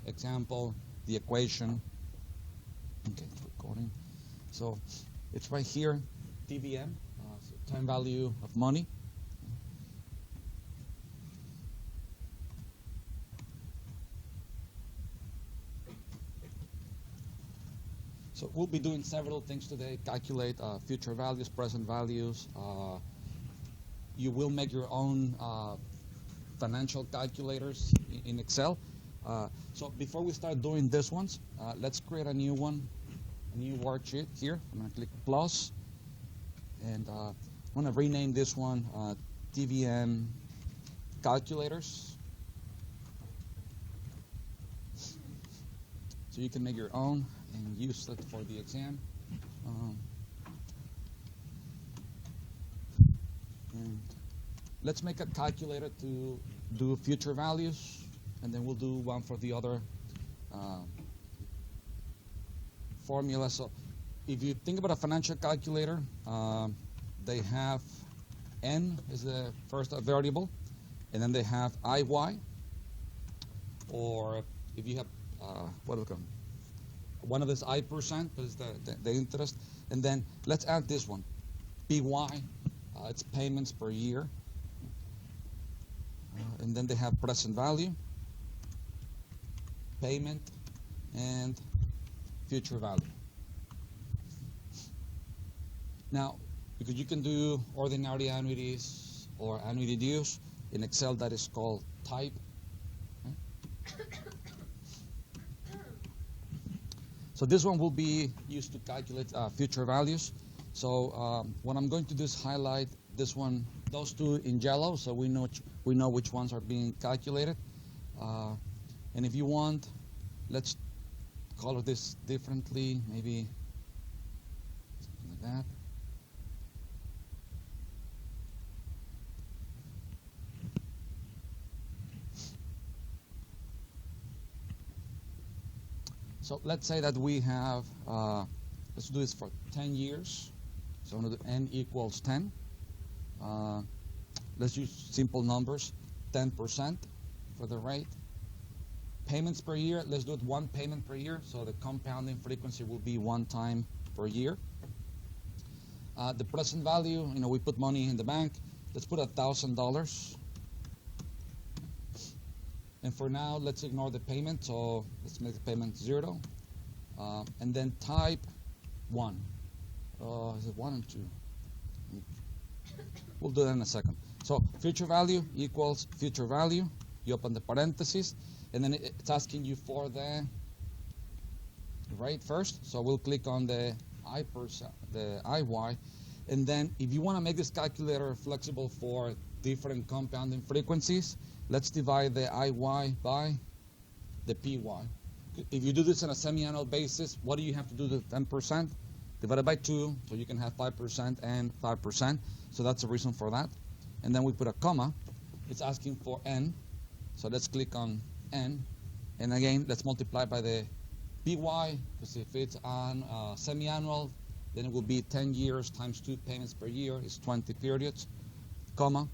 example, the equation. Okay, it's recording. So it's right here, TVM, so time value of money. So we'll be doing several things today, calculate future values, present values. You will make your own financial calculators in Excel. So before we start doing these ones, let's create a new one, a new worksheet here. I'm going to click plus, and I want to rename this one TVM calculators. So you can make your own and use it for the exam. And let's make a calculator to do future values, and then we'll do one for the other formula. So if you think about a financial calculator, they have N is the first variable, and then they have IY, or if you have, what do we call it? One of this I%, but it's the interest. And then let's add this one, PY, it's payments per year. And then they have present value, payment, and future value. Now, because you can do ordinary annuities or annuity dues, in Excel that is called type. So this one will be used to calculate future values. So what I'm going to do is highlight this one, those two in yellow, so we know which ones are being calculated. And if you want, let's color this differently, maybe something like that. So let's say that we have, let's do this for 10 years. So I'm going to do N equals 10. Let's use simple numbers, 10% for the rate. Payments per year, let's do it one payment per year. So the compounding frequency will be one time per year. The present value, we put money in the bank. Let's put $1,000. And for now, let's ignore the payment, so let's make the payment 0. And then type 1. Is it 1 and 2? We'll do that in a second. So future value equals future value. You open the parentheses, and then it's asking you for the rate first. So we'll click on the IY. And then if you want to make this calculator flexible for different compounding frequencies, let's divide the IY by the PY. If you do this on a semi-annual basis, what do you have to do to 10%? Divided by 2, so you can have 5% and 5%. So that's the reason for that. And then we put a comma. It's asking for N. So let's click on N. And again, let's multiply by the PY, because if it's on semi-annual, then it will be 10 years times 2 payments per year is 20 periods, comma.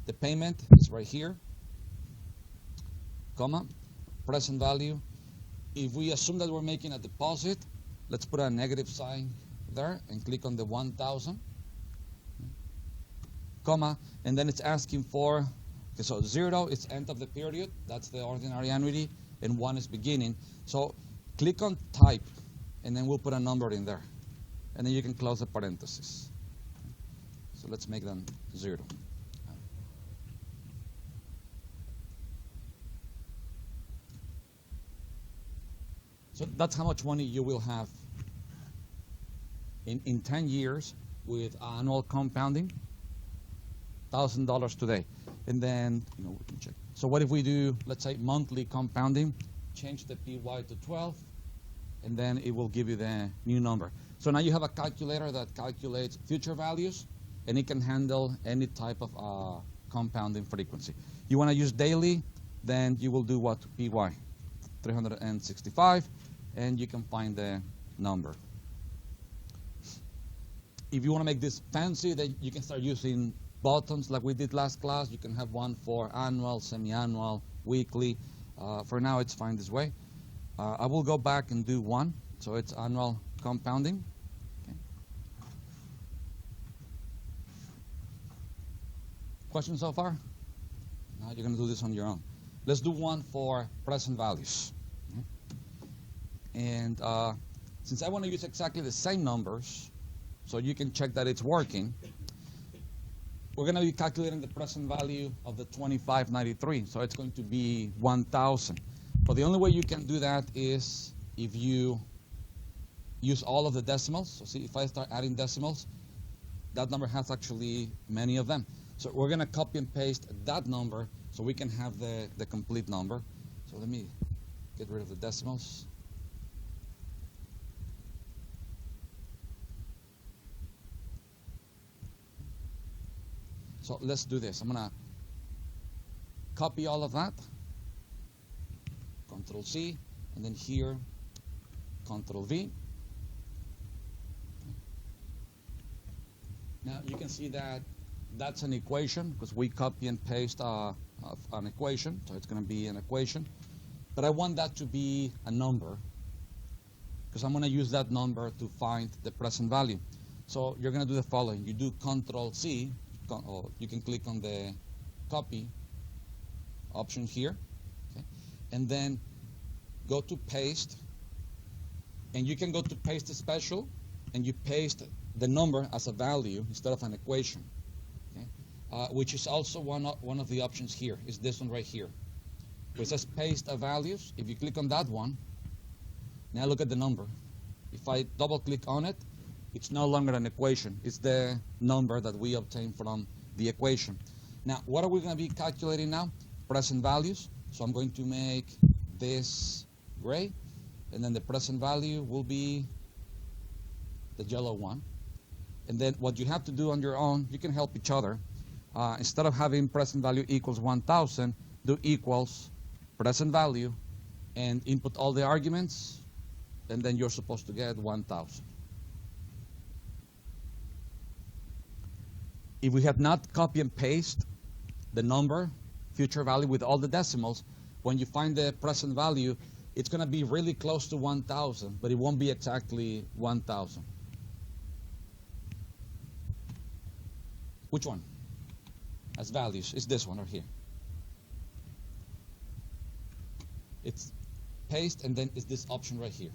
The payment is right here, comma, present value. If we assume that we're making a deposit, let's put a negative sign there and click on the 1,000, comma, and then it's asking for, okay, so 0 is end of the period, that's the ordinary annuity, and 1 is beginning. So click on type, and then we'll put a number in there. And then you can close the parentheses. So let's make them 0. So that's how much money you will have in 10 years with annual compounding, $1,000 today. And then, we can check. So what if we do, let's say, monthly compounding, change the PY to 12, and then it will give you the new number. So now you have a calculator that calculates future values, and it can handle any type of compounding frequency. You want to use daily, then you will do what? PY, 365, and you can find the number. If you want to make this fancy, then you can start using buttons like we did last class. You can have one for annual, semi-annual, weekly. For now, it's fine this way. I will go back and do 1, so it's annual compounding. Okay. Questions so far? Now you're going to do this on your own. Let's do 1 for present values. Okay. And since I want to use exactly the same numbers, so you can check that it's working, we're going to be calculating the present value of the 2593. So it's going to be 1,000. But the only way you can do that is if you use all of the decimals. So see, if I start adding decimals, that number has actually many of them. So we're going to copy and paste that number so we can have the complete number. So let me get rid of the decimals. So let's do this. I'm going to copy all of that. Control C, and then here, Control V. Now you can see that that's an equation because we copy and paste an equation, so it's going to be an equation. But I want that to be a number because I'm going to use that number to find the present value. So you're going to do the following. You do Control C, or you can click on the copy option here, okay? And then go to paste, and you can go to paste special, and you paste the number as a value instead of an equation, okay? Which is also one of the options here, is this one right here. It says paste a values. If you click on that one, now look at the number. If I double click on it, it's no longer an equation. It's the number that we obtained from the equation. Now, what are we going to be calculating now? Present values. So I'm going to make this gray, and then the present value will be the yellow one. And then what you have to do on your own, you can help each other. Instead of having present value equals 1,000, do equals present value and input all the arguments, and then you're supposed to get 1,000. If we have not copy and paste the number, future value with all the decimals, when you find the present value, it's going to be really close to 1,000, but it won't be exactly 1,000. Which one? As values, it's this one right here. It's paste, and then it's this option right here,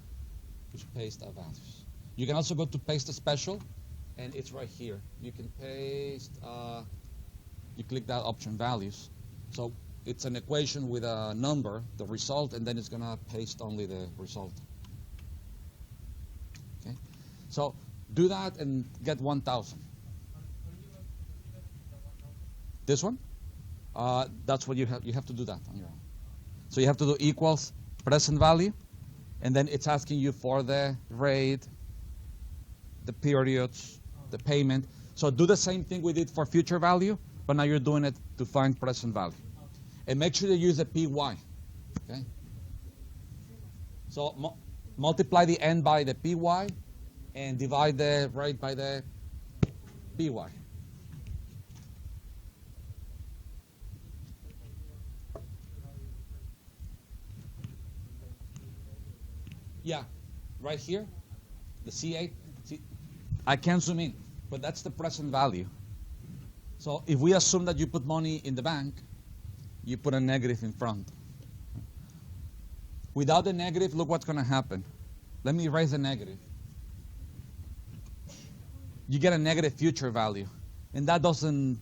which paste our values. You can also go to paste a special, and it's right here. You can paste, you click that option, values. So it's an equation with a number, the result, and then it's going to paste only the result. Okay? So do that and get 1,000. This one? That's what you have to do that on your own. So you have to do equals present value, and then it's asking you for the rate, the periods, the payment. So do the same thing we did for future value, but now you're doing it to find present value. And make sure you use the PY. Okay? So multiply the N by the PY and divide the rate by the PY. Yeah, right here, the C8. See, I can't zoom in, but that's the present value. So if we assume that you put money in the bank, you put a negative in front. Without the negative, look what's going to happen. Let me erase the negative. You get a negative future value, and that doesn't,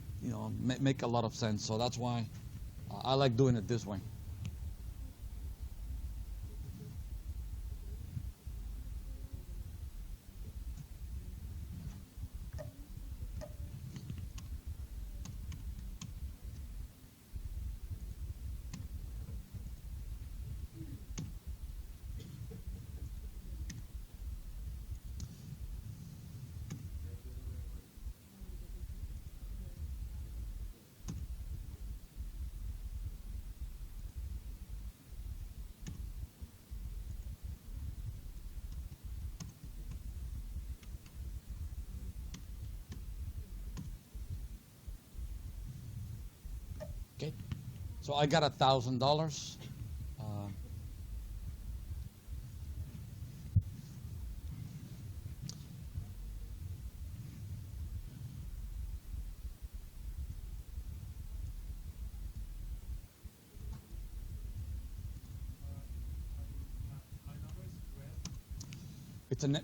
make a lot of sense. So that's why I like doing it this way. Okay, so I got $1,000.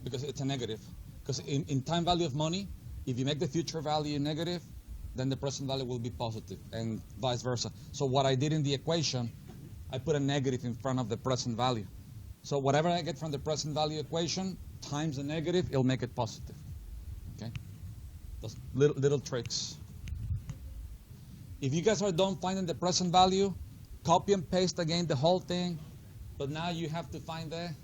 because it's a negative. Because in time value of money, if you make the future value negative, then the present value will be positive, and vice versa. So what I did in the equation, I put a negative in front of the present value. So whatever I get from the present value equation times the negative, it'll make it positive. Okay? Those little tricks. If you guys are done finding the present value, copy and paste again the whole thing, but now you have to find the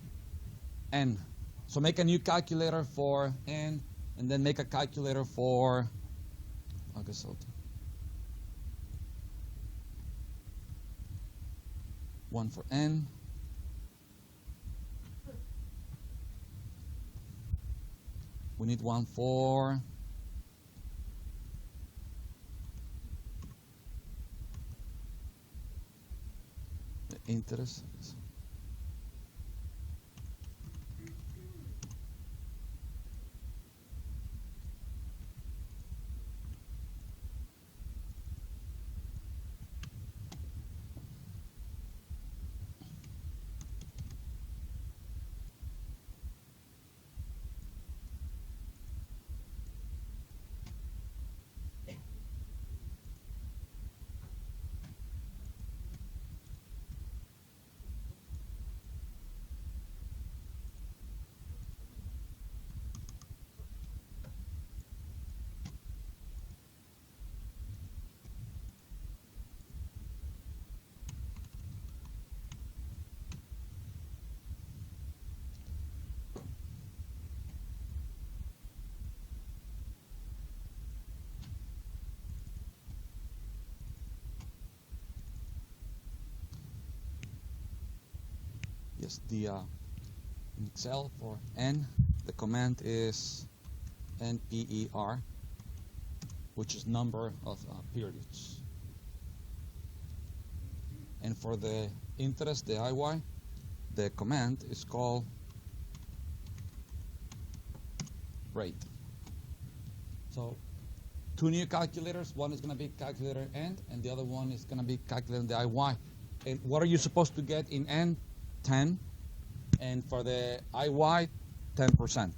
n. So make a new calculator for n, and then make a calculator for, I guess so. One for n. We need one for the interest. Yes, the in Excel for n, the command is NPER, which is number of periods. And for the interest, the IY, the command is called rate. So two new calculators. One is going to be calculator n, and the other one is going to be calculating the IY. And what are you supposed to get in n? 10, and for the IY, 10%.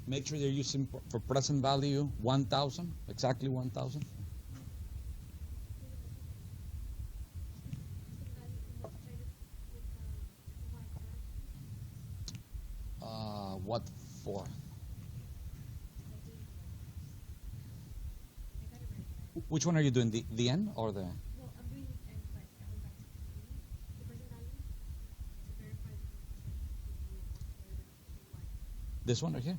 Make sure you're using for present value 1,000, exactly 1,000. What for? Which one are you doing, the n or the? No, I'm doing it and but going back to the present value to verify the This one right here?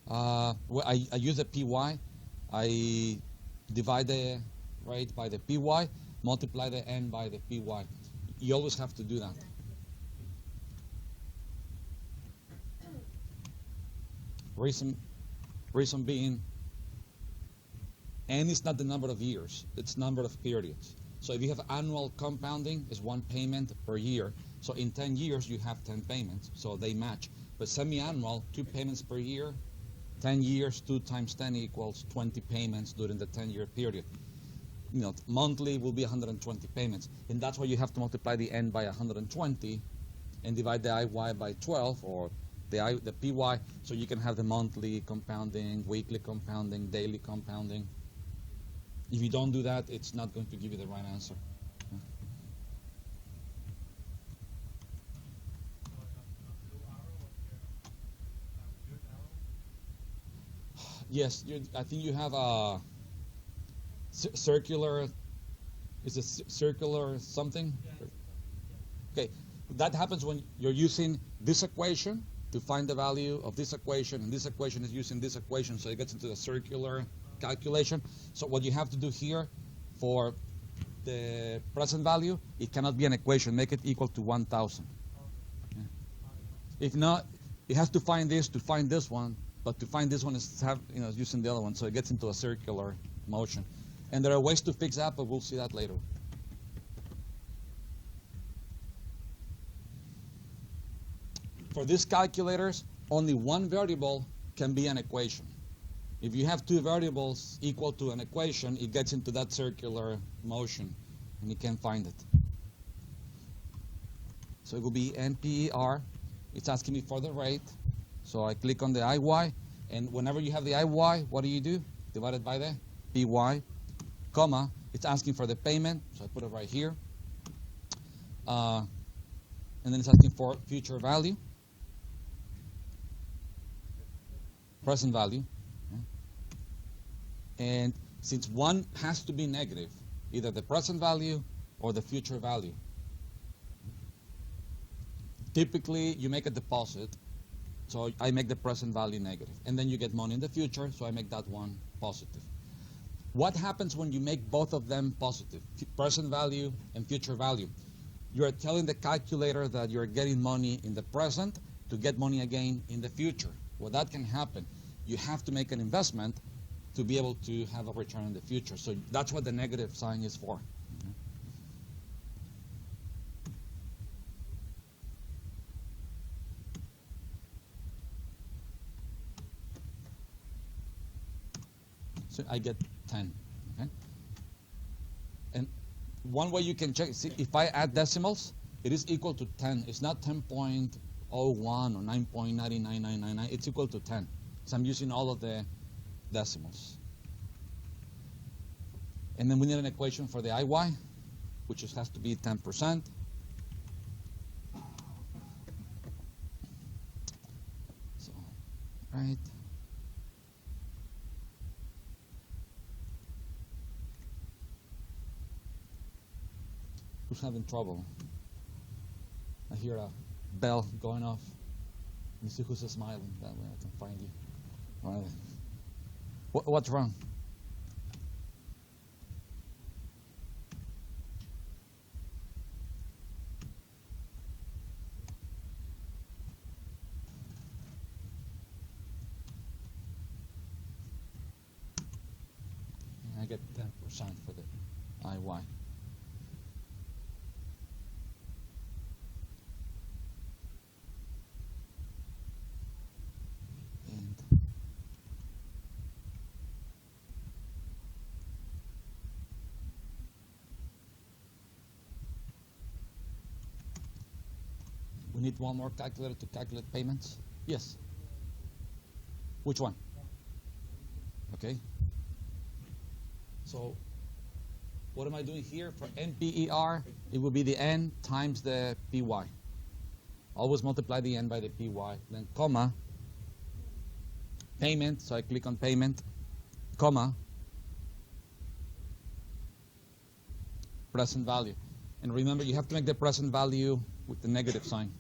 yeah. Well, I use the PY. I divide the rate by the PY, multiply the n by the PY. You always have to do that. Reason being, n is not the number of years, it's number of periods. So if you have annual compounding, it's one payment per year. So in 10 years, you have 10 payments, so they match. But semi-annual, 2 payments per year, 10 years, 2 times 10 equals 20 payments during the 10-year period. You know, monthly will be 120 payments. And that's why you have to multiply the n by 120 and divide the IY by 12, or the PY, so you can have the monthly compounding, weekly compounding, daily compounding. If you don't do that, it's not going to give you the right answer. Yes, I think you have a circular, is it circular something? Okay, that happens when you're using this equation to find the value of this equation, and this equation is using this equation, so it gets into the circular calculation. So what you have to do here for the present value, it cannot be an equation. Make it equal to 1,000. Yeah. If not, it has to find this to find this one, but to find this one is using the other one, so it gets into a circular motion. And there are ways to fix that, but we'll see that later. For these calculators, only one variable can be an equation. If you have two variables equal to an equation, it gets into that circular motion, and you can't find it. So it will be NPER. It's asking me for the rate. So I click on the IY, and whenever you have the IY, what do? Divided by the PY, comma. It's asking for the payment, so I put it right here. And then it's asking for future value, present value. And since one has to be negative, either the present value or the future value. Typically, you make a deposit, so I make the present value negative. And then you get money in the future, so I make that one positive. What happens when you make both of them positive, present value and future value? You're telling the calculator that you're getting money in the present to get money again in the future. Well, that can happen. You have to make an investment to be able to have a return in the future. So that's what the negative sign is for. So I get 10. Okay? And one way you can check, see, if I add decimals, it is equal to 10. It's not 10.01 or 9.99999. It's equal to 10. So I'm using all of the decimals. And then we need an equation for the IY, which has to be 10%. So, right. Who's having trouble? I hear a bell going off. Let me see who's smiling. That way I can find you. Right. What's wrong? I get 10% for the IY. We need one more calculator to calculate payments? Yes. Which one? Okay. So what am I doing here? For NPER, it will be the N times the PY. Always multiply the N by the PY. Then comma, payment, so I click on payment, comma, present value. And remember, you have to make the present value with the negative sign.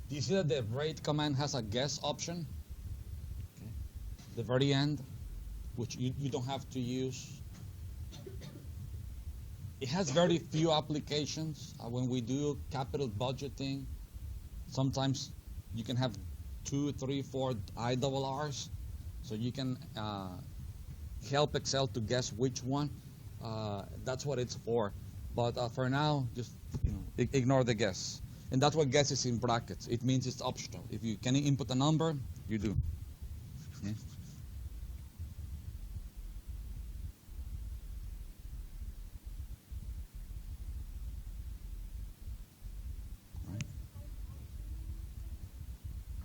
Do you see that the rate command has a guess option? Okay. The very end, which you don't have to use. It has very few applications. When we do capital budgeting, sometimes you can have 2, 3, 4 IRRs. So you can help Excel to guess which one. That's what it's for. But for now, just ignore the guess. And that's what guess is in brackets. It means it's optional. If you can input a number, you do. Okay. Right.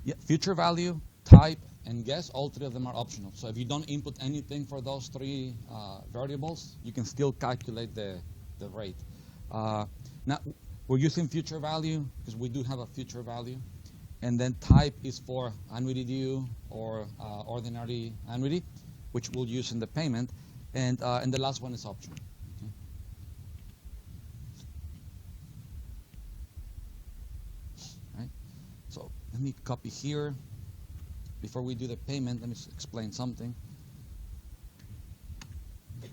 Yeah, future value, type, and guess, all three of them are optional. So if you don't input anything for those three variables, you can still calculate the rate. Now, we're using future value because we do have a future value. And then type is for annuity due or ordinary annuity, which we'll use in the payment. And the last one is optional. Okay. Right? So let me copy here. Before we do the payment, let me explain something. So,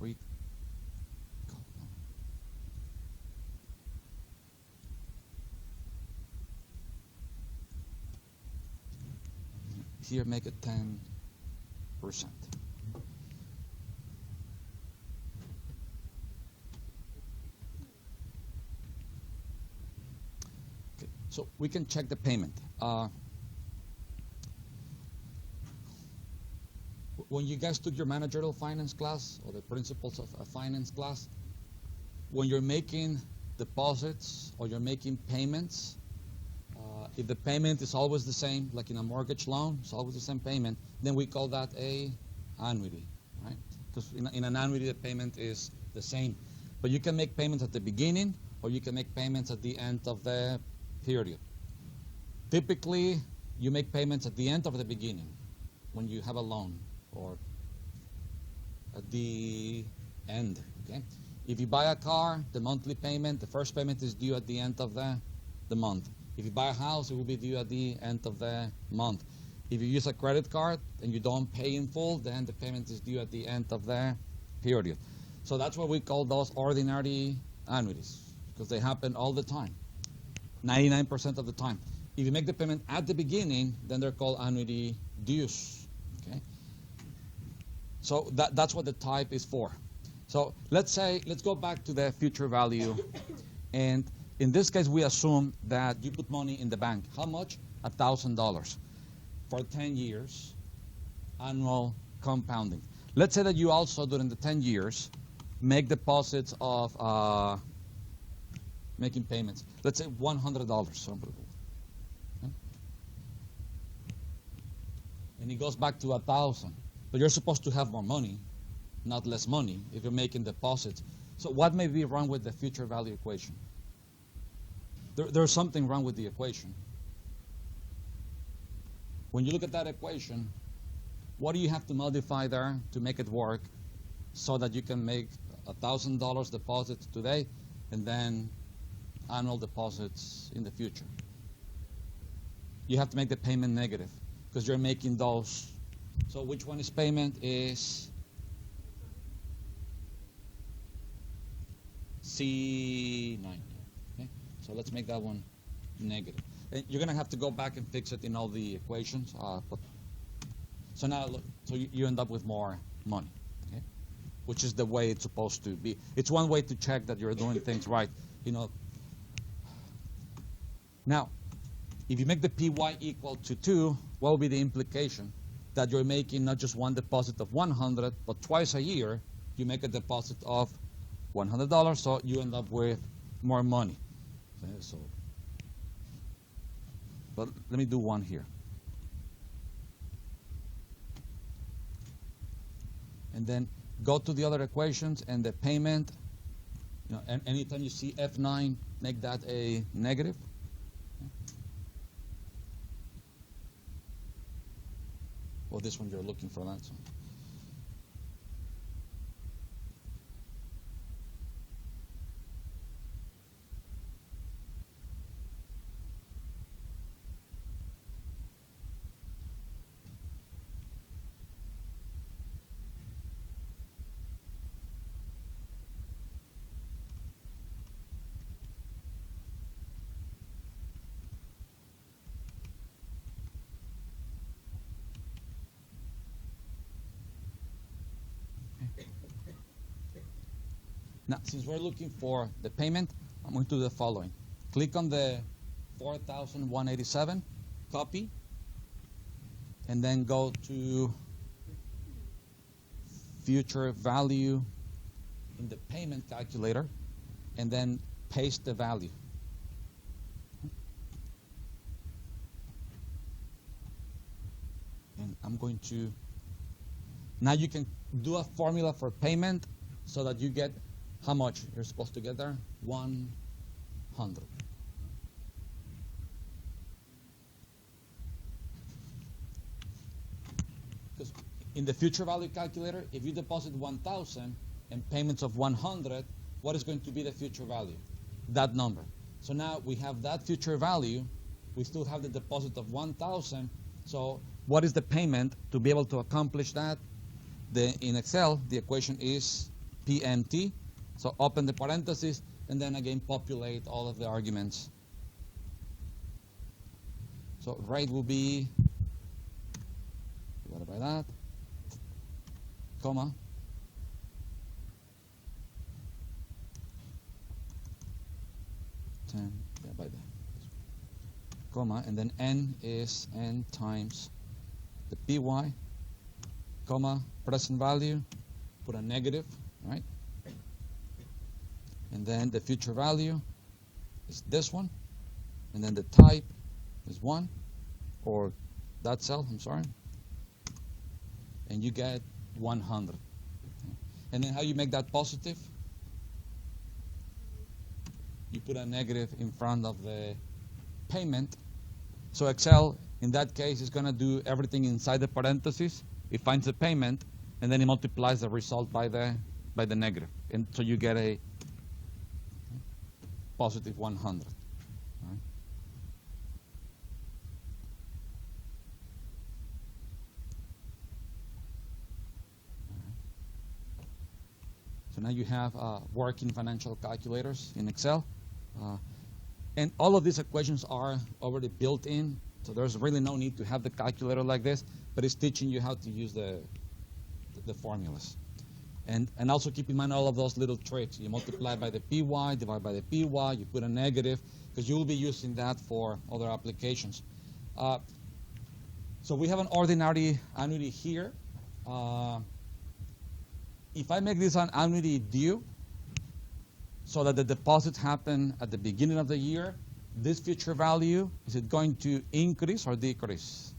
we here make it 10%. Okay, so we can check the payment. When you guys took your managerial finance class or the principles of a finance class, when you're making deposits or you're making payments, if the payment is always the same, like in a mortgage loan, it's always the same payment, then we call that a annuity, right? Because in an annuity, the payment is the same. But you can make payments at the beginning or you can make payments at the end of the period. Typically, you make payments at the end of the beginning when you have a loan or at the end, okay? If you buy a car, the monthly payment, the first payment is due at the end of the month. If you buy a house, it will be due at the end of the month. If you use a credit card and you don't pay in full, then the payment is due at the end of the period. So that's what we call those ordinary annuities, because they happen all the time, 99% of the time. If you make the payment at the beginning, then they're called annuity dues, okay? So that's what the type is for. So let's go back to the future value, and in this case, we assume that you put money in the bank. How much? $1,000 for 10 years, annual compounding. Let's say that you also, during the 10 years, make deposits of making payments. Let's say $100. Okay? And it goes back to 1,000. But you're supposed to have more money, not less money, if you're making deposits. So what may be wrong with the future value equation? There's something wrong with the equation. When you look at that equation, what do you have to modify there to make it work so that you can make $1,000 deposits today and then annual deposits in the future? You have to make the payment negative because you're making those. So which one is payment? Is C9. Okay? So let's make that one negative. And you're going to have to go back and fix it in all the equations. So now, look, so you end up with more money, okay? Which is the way it's supposed to be. It's one way to check that you're doing things right. You know. Now, if you make the PY equal to 2, what will be the implication? That you're making not just one deposit of 100, but twice a year you make a deposit of $100, so you end up with more money. Okay, so, but let me do one here. And then go to the other equations and the payment. You know, and anytime you see F9, make that a negative. Well, this one you're looking for that. So. Now, since we're looking for the payment, I'm going to do the following. Click on the 4,187, copy, and then go to future value in the payment calculator, and then paste the value. And I'm going to, now you can do a formula for payment so that you get how much you're supposed to get there? 100. Because in the future value calculator, if you deposit 1,000 and payments of 100, what is going to be the future value? That number. So now we have that future value. We still have the deposit of 1,000. So what is the payment to be able to accomplish that? In Excel, the equation is PMT. So open the parentheses, and then again populate all of the arguments. So rate will be divided by that, comma, by that, comma, and then n is n times the PY, comma, present value, put a negative, right? And then the future value is this one, and then the type is 1, or that cell, I'm sorry, and you get 100. And then how you make that positive? You put a negative in front of the payment. So Excel, in that case, is going to do everything inside the parentheses. It finds the payment, and then it multiplies the result by the negative. And so you get a positive 100. Right? So now you have working financial calculators in Excel. And all of these equations are already built in, so there's really no need to have the calculator like this, but it's teaching you how to use the formulas. And also keep in mind all of those little tricks. You multiply by the PY, divide by the PY, you put a negative, because you will be using that for other applications. So we have an ordinary annuity here. If I make this an annuity due, so that the deposits happen at the beginning of the year, this future value, is it going to increase or decrease?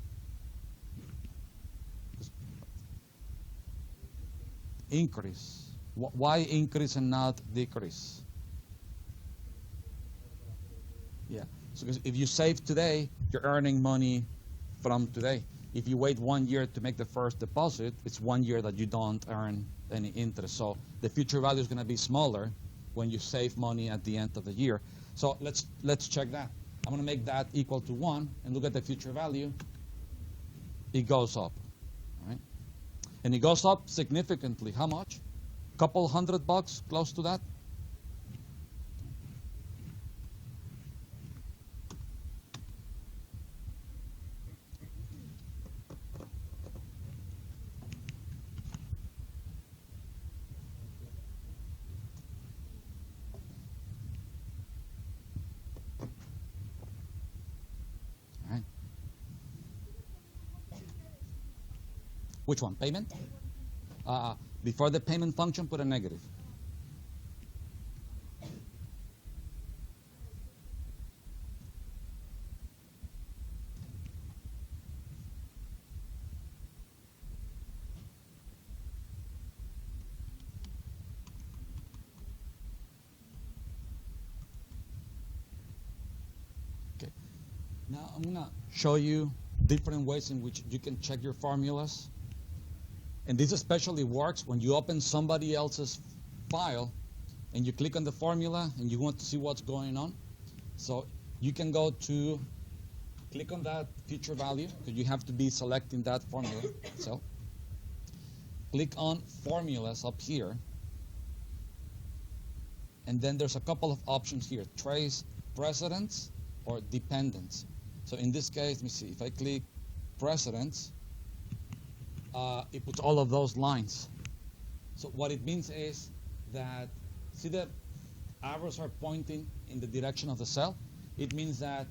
Increase. Why increase and not decrease? Yeah, so because if you save today, you're earning money from today. If you wait 1 year to make the first deposit, it's 1 year that you don't earn any interest. So the future value is going to be smaller when you save money at the end of the year. So let's check that. I'm going to make that equal to 1 and look at the future value. It goes up, right? And it goes up significantly. How much? Couple $100, close to that. Which one? Payment? Before the payment function, put a negative. Okay. Now I'm going to show you different ways in which you can check your formulas. And this especially works when you open somebody else's file and you click on the formula and you want to see what's going on. So you can go to, click on that future value, because you have to be selecting that formula itself. Click on formulas up here. And then there's a couple of options here, trace precedents or dependents. So in this case, let me see, if I click precedents, it puts all of those lines. So what it means is that, see the arrows are pointing in the direction of the cell? It means that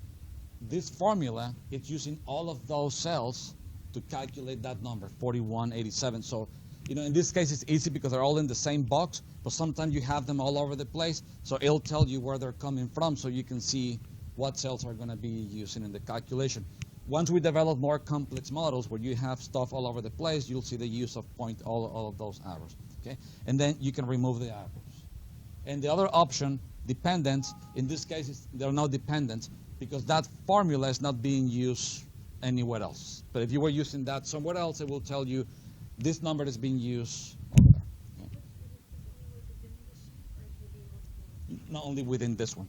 this formula is using all of those cells to calculate that number, 4187. So, in this case it's easy because they're all in the same box, but sometimes you have them all over the place, so it'll tell you where they're coming from so you can see what cells are going to be using in the calculation. Once we develop more complex models where you have stuff all over the place, you'll see the use of all of those arrows. Okay? And then you can remove the arrows. And the other option, dependents, in this case, there are no dependents because that formula is not being used anywhere else. But if you were using that somewhere else, it will tell you this number is being used over there. Okay? Not only within this one.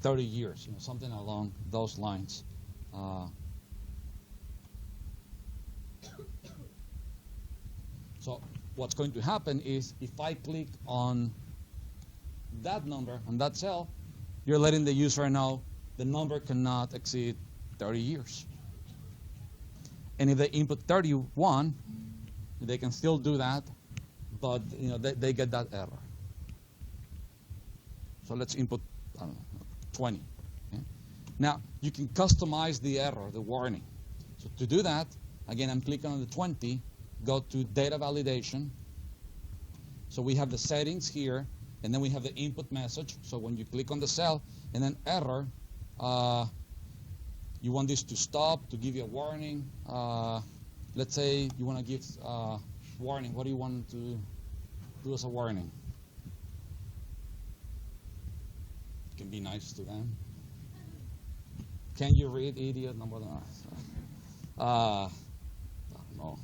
30 years, something along those lines. So what's going to happen is if I click on that number, on that cell, you're letting the user know the number cannot exceed 30 years. And if they input 31, they can still do that, but they get that error. So let's input, I don't know, 20. Okay? Now, you can customize the error, the warning. So to do that, again, I'm clicking on the 20, go to data validation. So we have the settings here, and then we have the input message. So when you click on the cell, and then error, you want this to stop, to give you a warning. Let's say you want to give warning. What do you want to do as a warning? It can be nice to them. Can you read, idiot? No, I don't know.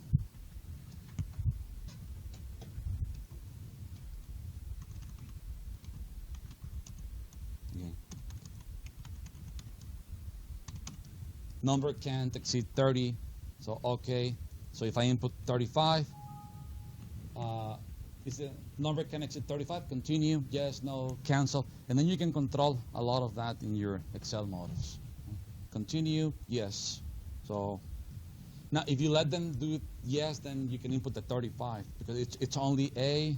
Number can't exceed 30, so okay. So if I input 35, is the number can exceed 35? Continue, yes, no, cancel, and then you can control a lot of that in your Excel models. Continue, yes. So now if you let them do yes, then you can input the 35 because it's only a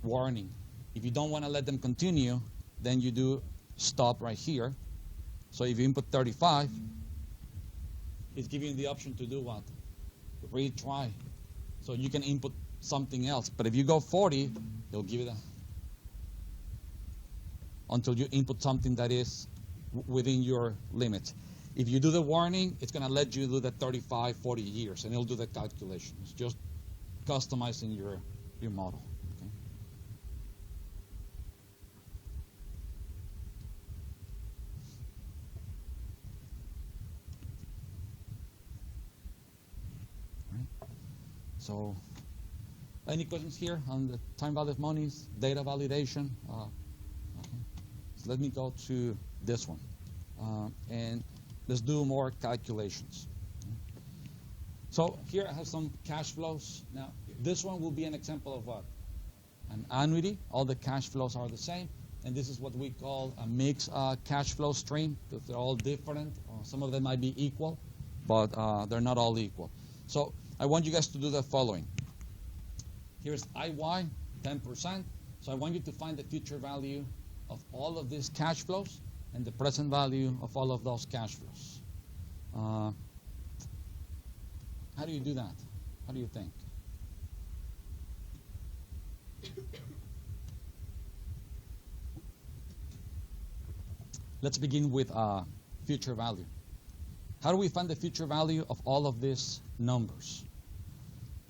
warning. If you don't want to let them continue, then you do stop right here. So if you input 35, it's giving you the option to do what? Retry. So you can input something else. But if you go 40, it'll give you that. Until you input something that is within your limits. If you do the warning, it's going to let you do the 35, 40 years, and it'll do the calculation. It's just customizing your model. Okay? So, any questions here on the time value of monies, data validation? Okay. So let me go to this one. And let's do more calculations. So here I have some cash flows. Now, this one will be an example of what? An annuity. All the cash flows are the same. And this is what we call a mixed cash flow stream, because they're all different. Some of them might be equal, but they're not all equal. So I want you guys to do the following. Here's IY, 10%. So I want you to find the future value of all of these cash flows and the present value of all of those cash flows. How do you do that? How do you think? Let's begin with future value. How do we find the future value of all of these numbers?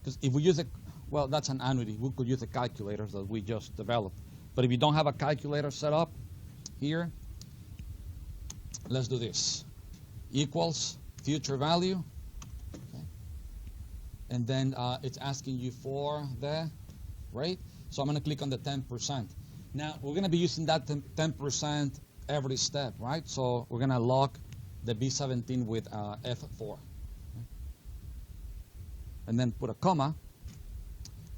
Because if we use well, that's an annuity. We could use a calculator that we just developed. But if you don't have a calculator set up here, let's do this. Equals future value. Okay. And then it's asking you for the rate. So I'm going to click on the 10%. Now, we're going to be using that 10% every step, right? So we're going to lock the B17 with F4. Okay. And then put a comma.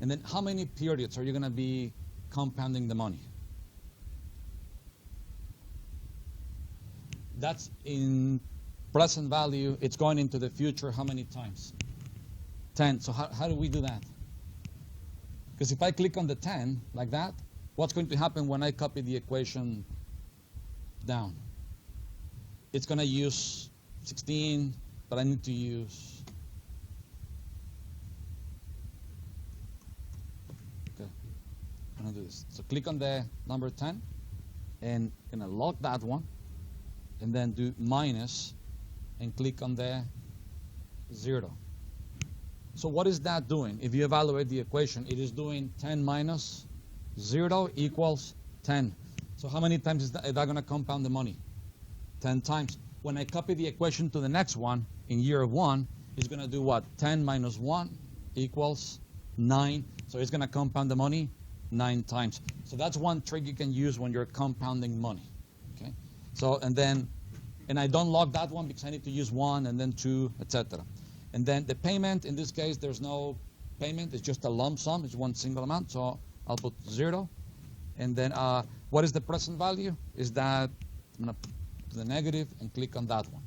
And then how many periods are you going to be compounding the money? That's in present value. It's going into the future how many times? 10. So how do we do that? Because if I click on the 10 like that, what's going to happen when I copy the equation down? It's going to use 16, but I need to use... Okay, I'm going to do this. So click on the number 10, and I'm going to lock that one, and then do minus, and click on the 0. So what is that doing? If you evaluate the equation, it is doing 10 minus 0 equals 10. So how many times is that going to compound the money? 10 times. When I copy the equation to the next one, in year 1, it's going to do what? 10 minus 1 equals 9. So it's going to compound the money 9 times. So that's one trick you can use when you're compounding money. So, and I don't log that one because I need to use 1 and then 2, etc. And then the payment, in this case, there's no payment. It's just a lump sum. It's one single amount. So I'll put 0. And then what is the present value? Is that I'm going to put the negative and click on that one.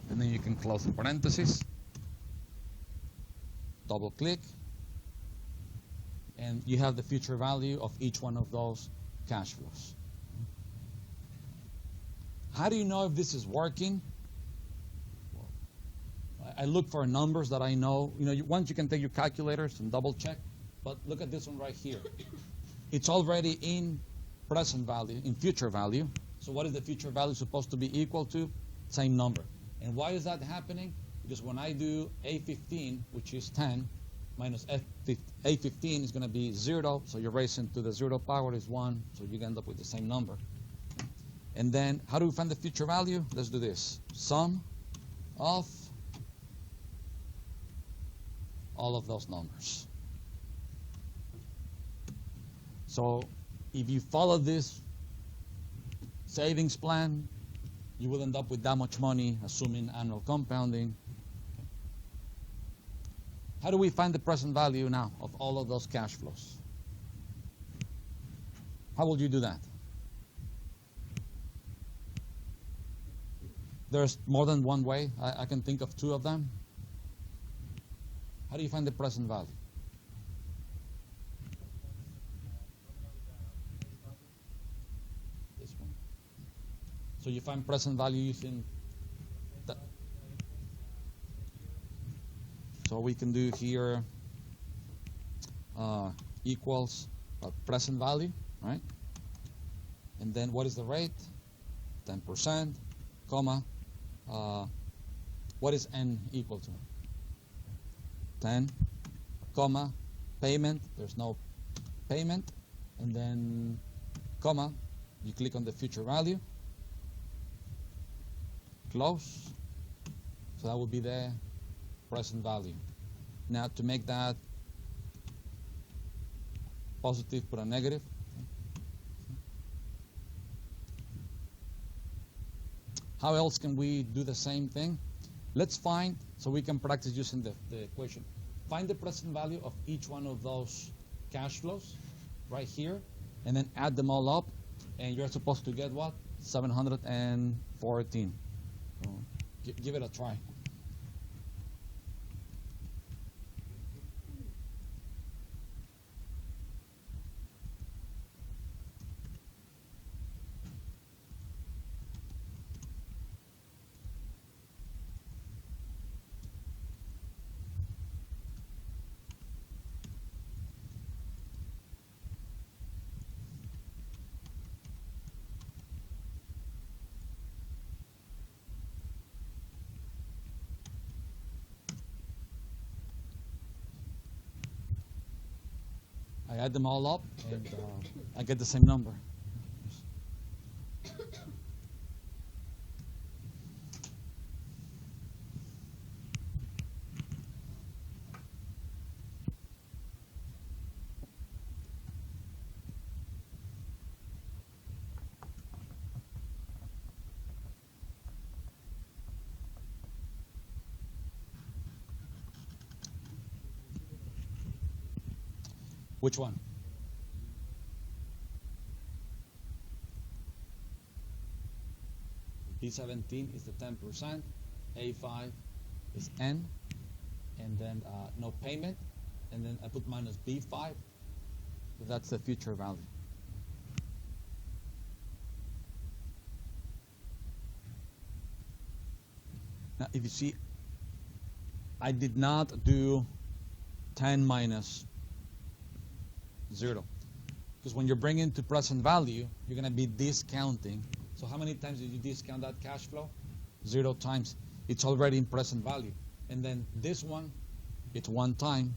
And then you can close the parentheses. Double click. And you have the future value of each one of those cash flows. How do you know if this is working? I look for numbers that I know. Once you can take your calculators and double check. But look at this one right here. It's already in present value, in future value. So what is the future value supposed to be equal to? Same number. And why is that happening? Because when I do A15, which is 10, minus A15 is going to be 0. So you're raising to the 0 power is 1. So you end up with the same number. And then how do we find the future value? Let's do this. Sum of all of those numbers. So if you follow this savings plan, you will end up with that much money, assuming annual compounding. How do we find the present value now of all of those cash flows? How will you do that? There's more than one way. I can think of 2 of them. How do you find the present value? This one. So you find present value using that. So we can do here equals present value, right? And then what is the rate? 10%, comma. What is n equal to? 10, comma, payment. There's no payment. And then, comma, you click on the future value. Close. So that would be the present value. Now to make that positive, put a negative. How else can we do the same thing? Let's find, so we can practice using the equation. Find the present value of each one of those cash flows right here, and then add them all up, and you're supposed to get what? 714. So give it a try. I add them all up, and I get the same number. Which one? B17 is the 10%, A5 is N, and then no payment, and then I put minus B5, so that's the future value. Now if you see, I did not do 10 minus 0. Because when you're bringing to present value, you're going to be discounting. So how many times did you discount that cash flow? 0 times. It's already in present value. And then this one, it's 1 time.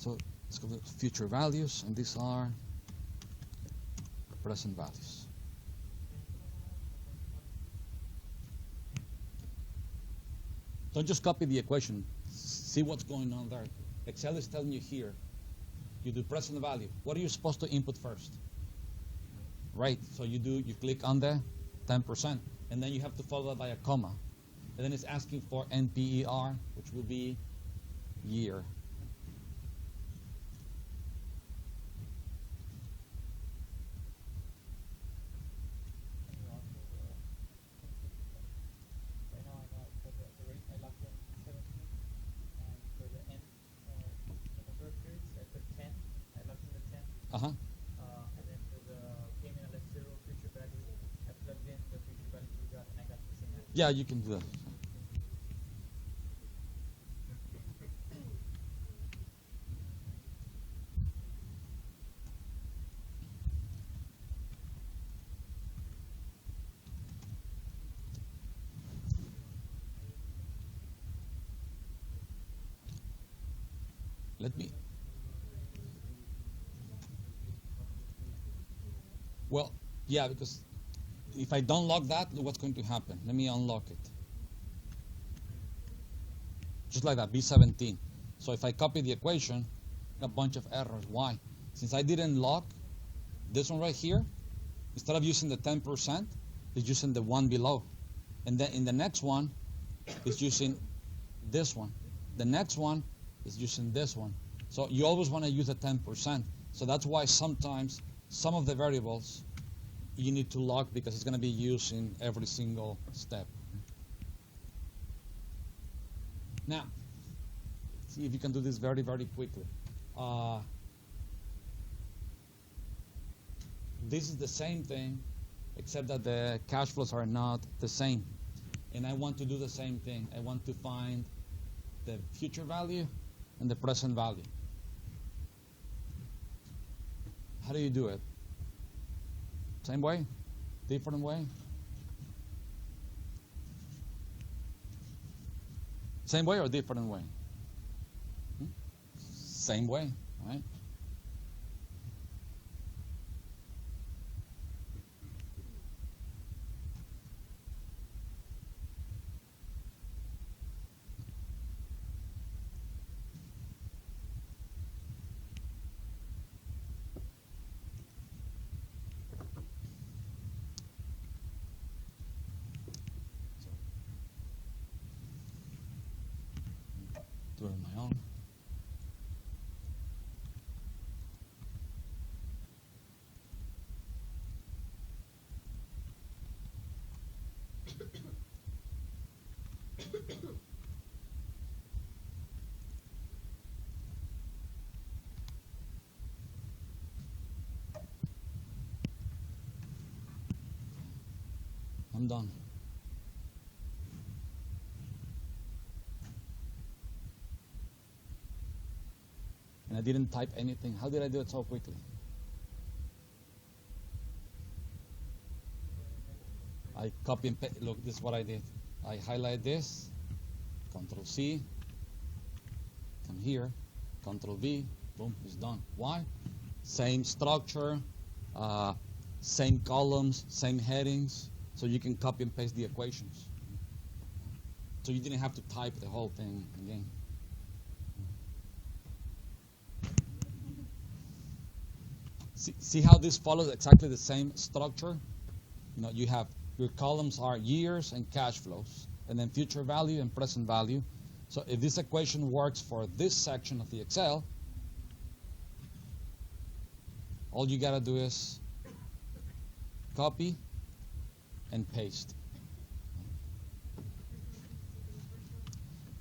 So let's go to future values, and these are present values. Don't just copy the equation. See what's going on there. Excel is telling you here, you do present value. What are you supposed to input first? Right, so you click on the 10%, and then you have to follow that by a comma. And then it's asking for NPER, which will be year. Uh-huh. And then for the payment, I left 0 future value. I plugged in the future value we got, and I got the same answer. Yeah, you can do that. Let me. Well, yeah, because if I don't lock that, look what's going to happen. Let me unlock it. Just like that, B17. So if I copy the equation, a bunch of errors. Why? Since I didn't lock this one right here, instead of using the 10%, it's using the one below. And then in the next one, it's using this one. The next one is using this one. So you always want to use the 10%. So that's why sometimes some of the variables you need to lock because it's going to be used in every single step. Now, see if you can do this very, very quickly. This is the same thing, except that the cash flows are not the same. And I want to do the same thing. I want to find the future value and the present value. How do you do it? Same way? Different way? Same way or different way? Same way, right? Do it on my own. I'm done. And I didn't type anything. How did I do it so quickly? I copy and paste. Look, this is what I did. I highlight this, Control C, come here, Control V, boom, it's done. Why? Same structure, same columns, same headings, so you can copy and paste the equations. So you didn't have to type the whole thing again. See how this follows exactly the same structure? You know, you have your columns are years and cash flows, and then future value and present value. So if this equation works for this section of the Excel, all you gotta do is copy and paste.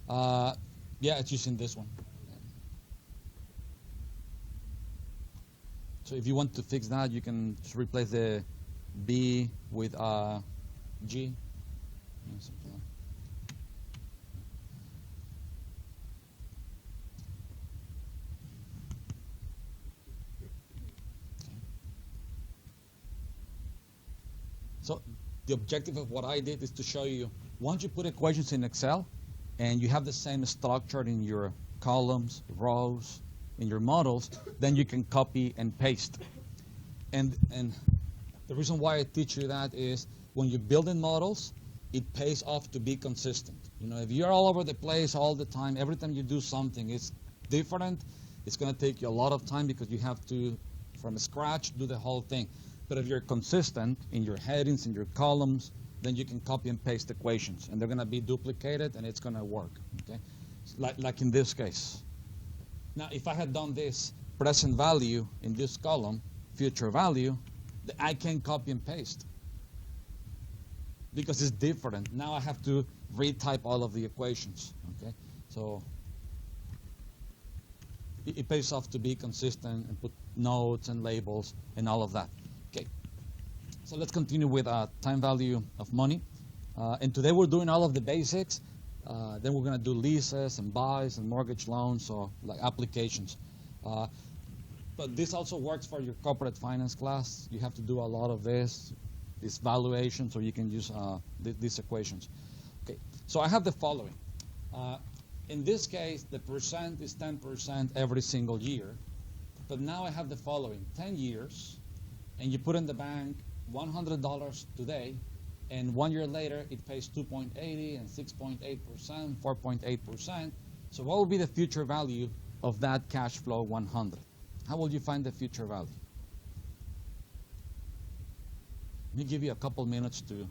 Yeah, it's using this one. So if you want to fix that, you can just replace the B with G. Something like okay. So the objective of what I did is to show you, once you put equations in Excel, and you have the same structure in your columns, rows, in your models, then you can copy and paste. And the reason why I teach you that is when you're building models, it pays off to be consistent. You know, if you're all over the place all the time, every time you do something, it's different. It's going to take you a lot of time because you have to, from scratch, do the whole thing. But if you're consistent in your headings, in your columns, then you can copy and paste equations, and they're going to be duplicated, and it's going to work. Okay, like in this case. Now, if I had done this present value in this column, future value, I can copy and paste because it's different. Now I have to retype all of the equations. Okay, so it pays off to be consistent and put notes and labels and all of that. Okay, so let's continue with time value of money. And today we're doing all of the basics. Then we're going to do leases and buys and mortgage loans, so like applications. But this also works for your corporate finance class. You have to do a lot of this valuation, so you can use these equations. Okay, so I have the following. In this case, the percent is 10% every single year. But now I have the following: 10 years, and you put in the bank $100 today, and 1 year later it pays 2.80 and 6.8%, 4.8%. So what will be the future value of that cash flow 100? How will you find the future value? Let me give you a couple minutes to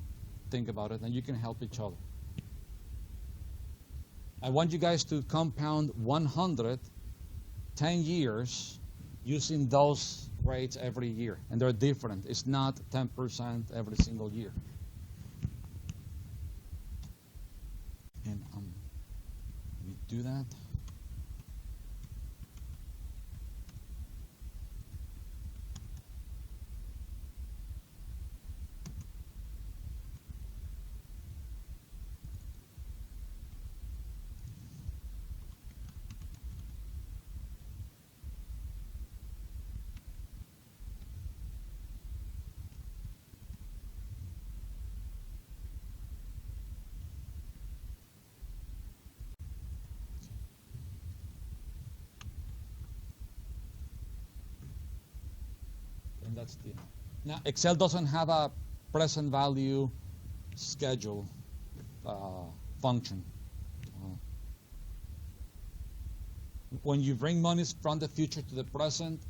think about it, and you can help each other. I want you guys to compound 100, 10 years, using those rates every year. And they're different. It's not 10% every single year. And let me do that. And that's the. Now, Excel doesn't have a present value schedule function. When you bring monies from the future to the present,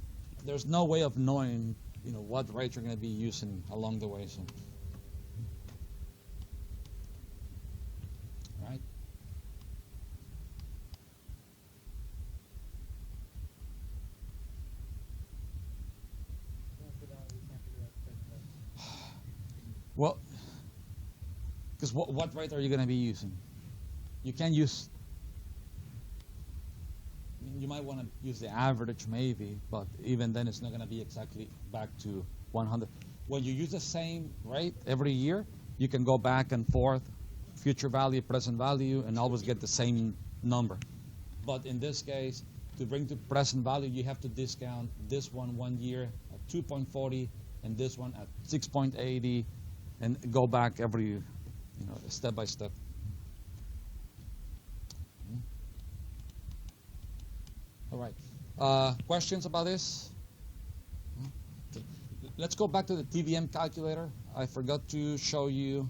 there's no way of knowing, what rate you're going to be using along the way. So, right? Well, because what rate are you going to be using? You can't use. You might want to use the average maybe, but even then it's not going to be exactly back to 100. When you use the same rate every year, you can go back and forth, future value, present value, and always get the same number. But in this case, to bring to present value, you have to discount this one year at 2.40 and this one at 6.80 and go back every, step by step. All right. Questions about this? Let's go back to the TVM calculator. I forgot to show you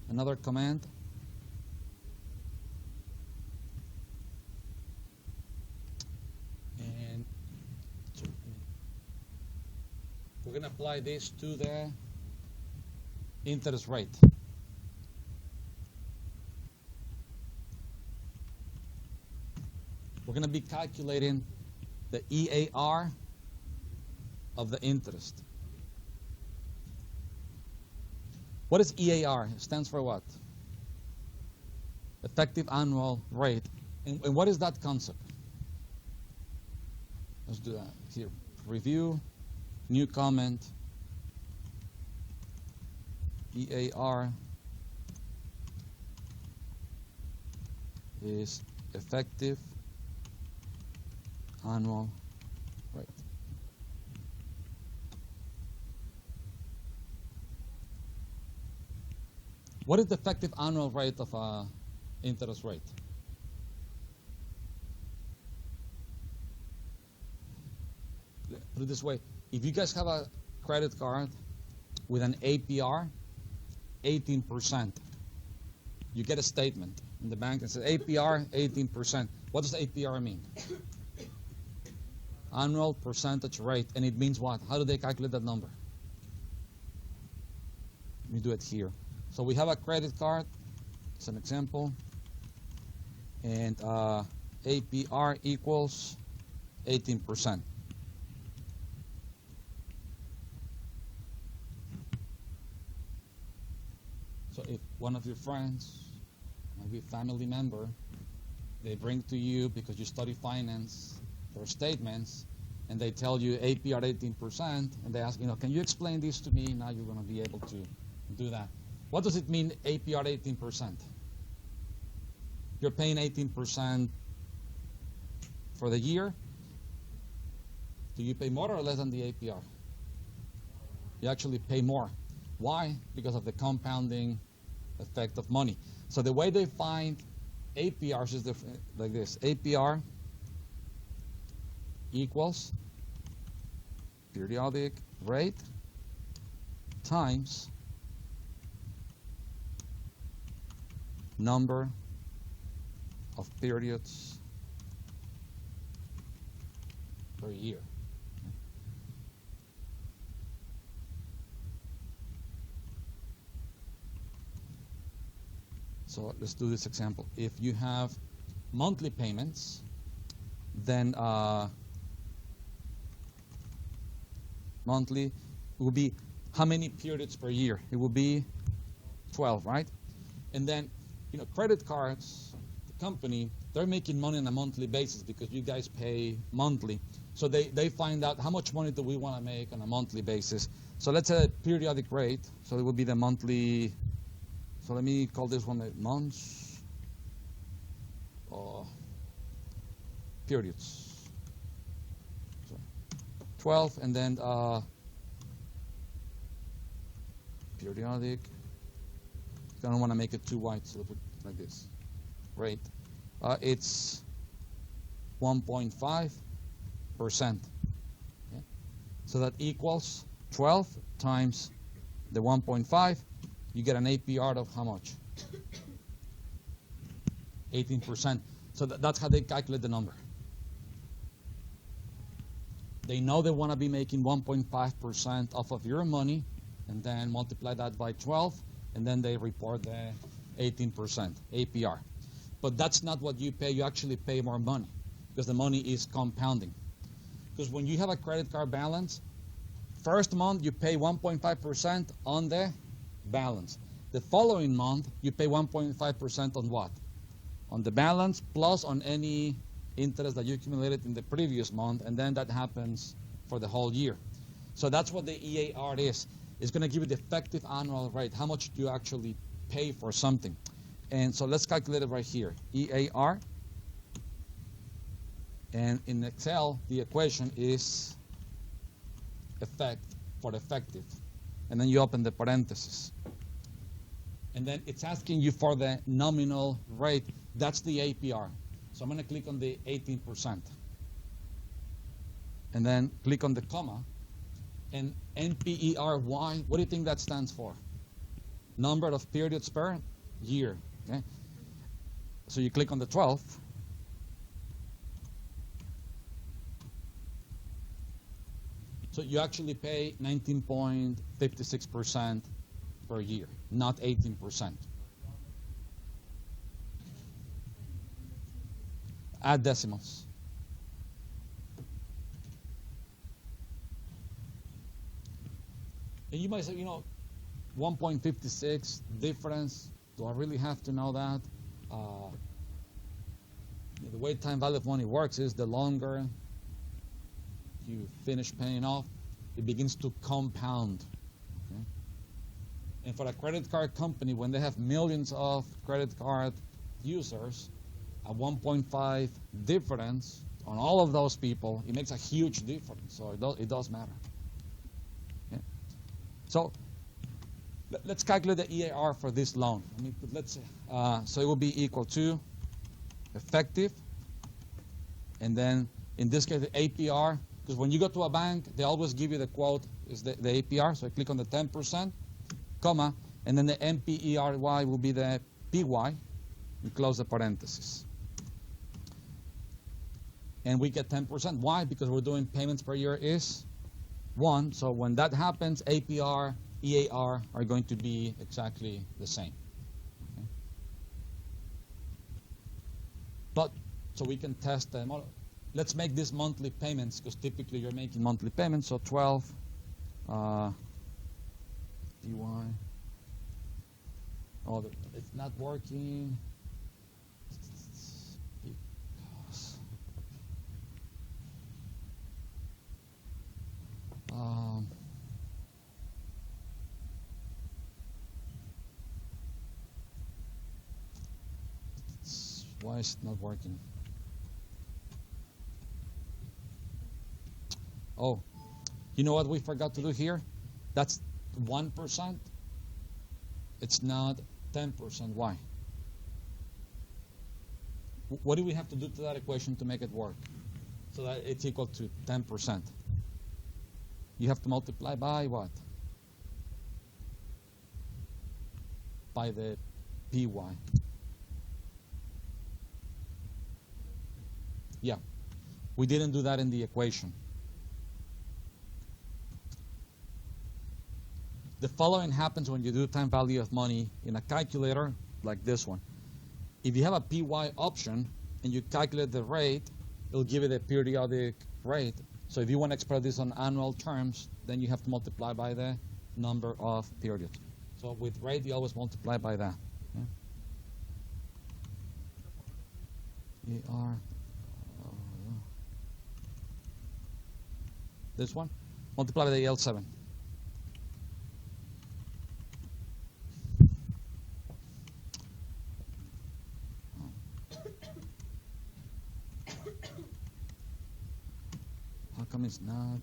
another command. And we're going to apply this to the interest rate. We're going to be calculating the EAR of the interest. What is EAR? It stands for what? Effective annual rate. And what is that concept? Let's do that here. Review, new comment, EAR is effective annual rate. What is the effective annual rate of interest rate? put it this way. If you guys have a credit card with an APR 18%, you get a statement in the bank and says APR 18%. What does APR mean? Annual percentage rate. And it means what? How do they calculate that number? Let me do it here. So we have a credit card, as an example, and APR equals 18%. So if one of your friends, maybe a family member, they bring to you because you study finance their statements, and they tell you APR 18%, and they ask, can you explain this to me? Now you're going to be able to do that. What does it mean, APR 18%? You're paying 18% for the year. Do you pay more or less than the APR? You actually pay more. Why? Because of the compounding effect of money. So the way they find APRs is different, like this. APR equals periodic rate times number of periods per year. So let's do this example. If you have monthly payments, then monthly will be how many periods per year? It will be 12, right? And then, credit cards, the company, they're making money on a monthly basis because you guys pay monthly. So they find out how much money do we want to make on a monthly basis. So let's say a periodic rate. So it will be the monthly. So let me call this one months or periods. So 12, and then periodic. I don't want to make it too wide, so put it like this. Rate. It's 1.5%. Okay? So that equals 12 times the 1.5. You get an APR of how much? 18%. So that's how they calculate the number. They know they want to be making 1.5% off of your money, and then multiply that by 12, and then they report the 18% APR. But that's not what you pay. You actually pay more money because the money is compounding. Because when you have a credit card balance, first month you pay 1.5% on the balance. The following month you pay 1.5% on what? On the balance plus on any interest that you accumulated in the previous month, and then that happens for the whole year. So that's what the EAR is. It's going to give you the effective annual rate, how much do you actually pay for something. And so let's calculate it right here. EAR. And in Excel, the equation is effect for effective. And then you open the parentheses. And then it's asking you for the nominal rate. That's the APR. So I'm going to click on the 18%. And then click on the comma. And NPERY, what do you think that stands for? Number of periods per year. Okay? So you click on the 12. So you actually pay 19.56% per year, not 18%. Add decimals. And you might say, 1.56 difference. Do I really have to know that? The way time value of money works is the longer you finish paying off, it begins to compound. Okay? And for a credit card company, when they have millions of credit card users, a 1.5 difference on all of those people, it makes a huge difference. So it does matter. Okay? So let's calculate the EAR for this loan. So it will be equal to effective, and then in this case the APR Because when you go to a bank, they always give you the quote, is the APR. So I click on the 10%, comma, and then the MPERY will be the PY, and close the parentheses. And we get 10%. Why? Because we're doing payments per year is 1. So when that happens, APR, EAR are going to be exactly the same. Okay? But, so we can test the model. Let's make these monthly payments, because typically you're making monthly payments. So 12 PY. Oh, it's not working. Why is it not working? Oh, you know what we forgot to do here? That's 1%. It's not 10%. Why? What do we have to do to that equation to make it work? So that it's equal to 10%. You have to multiply by what? By the PY. Yeah. We didn't do that in the equation. The following happens when you do time value of money in a calculator like this one. If you have a PY option and you calculate the rate, it'll give you the periodic rate. So if you want to express this on annual terms, then you have to multiply by the number of periods. So with rate, you always multiply by that. Okay? ER. This one, multiply by the L7. How come it's not?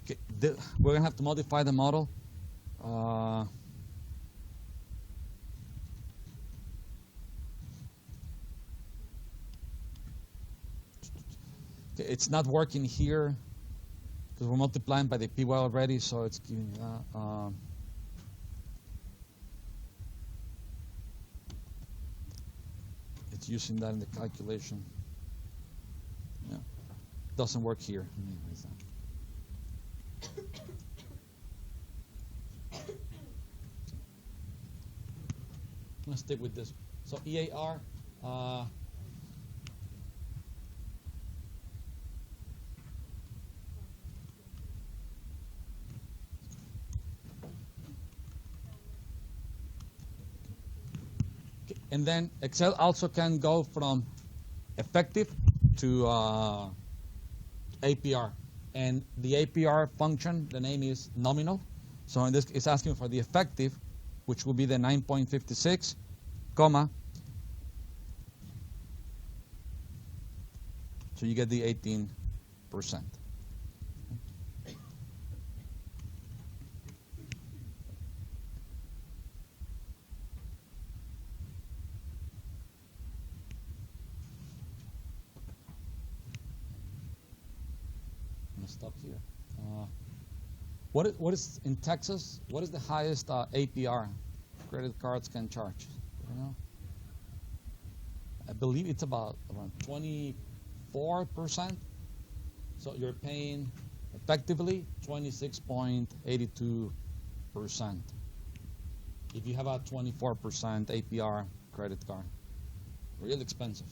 Okay, we're gonna have to modify the model. It's not working here because we're multiplying by the PY already, so it's giving that. It's using that in the calculation. Yeah, doesn't work here. I'm gonna stick with this. So EAR. And then Excel also can go from effective to APR. And the APR function, the name is nominal. So in this, it's asking for the effective, which will be the 9.56, comma. So you get the 18%. Stop here. What is in Texas? What is the highest APR credit cards can charge? You know, I believe it's about around 24%. So you're paying effectively 26.82% if you have a 24% APR credit card. Real expensive.